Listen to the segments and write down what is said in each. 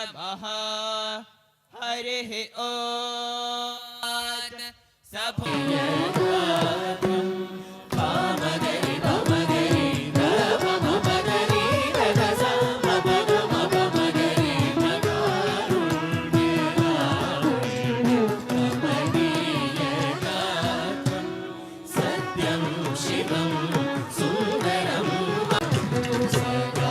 नमः हरिः ॐ सभूयं पामगरि पमगरि नममगरि नगस मपगमपमगरि नगारुण्यकारुण्यकमनीयकात्रं सत्यं शिवं सुन्दरं सदा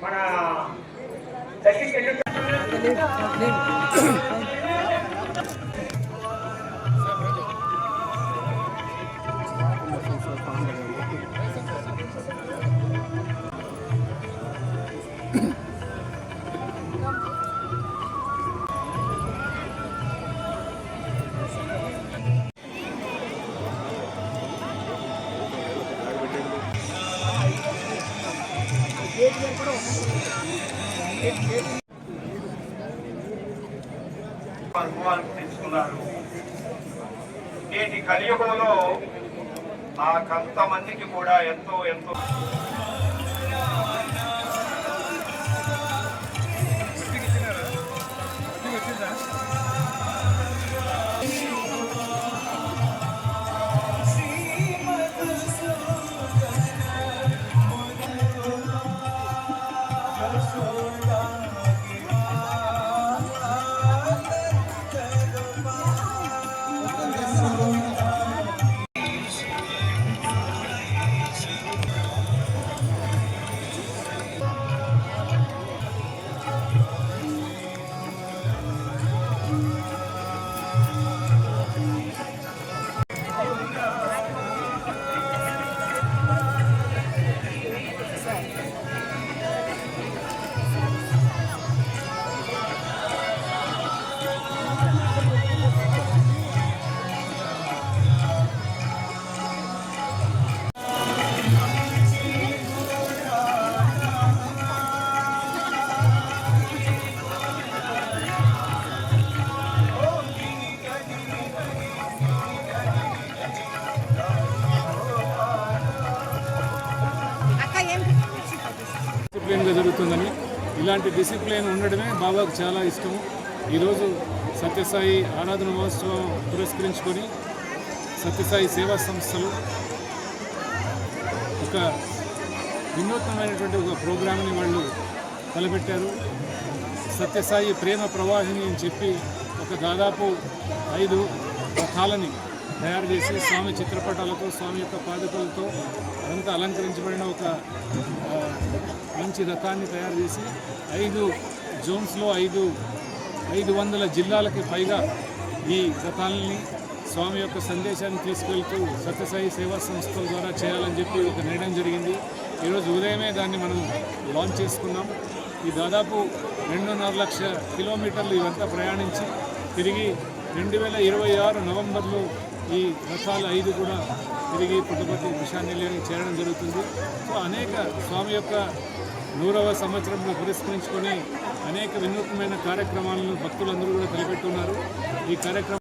మన అనుభవానికి తెచ్చుకున్నారు. నేటి కలియుగంలో ఆ కొంతమందికి కూడా ఎంతో ఎంతో డిసిప్లిన్గా జరుగుతుందని, ఇలాంటి డిసిప్లిన్ ఉండడమే బాబాకు చాలా ఇష్టం. ఈరోజు సత్యసాయి ఆరాధన మహోత్సవం పురస్కరించుకొని సత్యసాయి సేవా సంస్థలు ఒక వినూత్నమైనటువంటి ఒక ప్రోగ్రామ్ని వాళ్ళు తలపెట్టారు. సత్యసాయి ప్రేమ ప్రవాహిని అని చెప్పి ఒక దాదాపు 5 రథాలని తయారు చేసి స్వామి చిత్రపటాలతో, స్వామి యొక్క పాదుకలతో అదంతా అలంకరించబడిన ఒక మంచి రథాన్ని తయారు చేసి 5 జోన్స్లో 500 జిల్లాలకి పైగా ఈ రథాలని స్వామి యొక్క సందేశాన్ని తీసుకెళ్తూ సత్యసాయి సేవా సంస్థల ద్వారా చేయాలని చెప్పి ఒక నిర్ణయం జరిగింది. ఈరోజు ఉదయమే దాన్ని మనం లాంచ్ చేసుకున్నాం. ఈ దాదాపు 2.5 లక్ష కిలోమీటర్లు ఇవంతా ప్రయాణించి తిరిగి 2026 నవంబర్లో ఈ రథాలు 5 కూడా తిరిగి పుట్టపర్తి విశాఖనిలయానికి చేరడం జరుగుతుంది. సో అనేక స్వామి యొక్క 100వ సంవత్సరంలో పురస్కరించుకొని అనేక వినూత్నమైన కార్యక్రమాలను భక్తులందరూ కూడా తలపెట్టున్నారు. ఈ కార్యక్రమం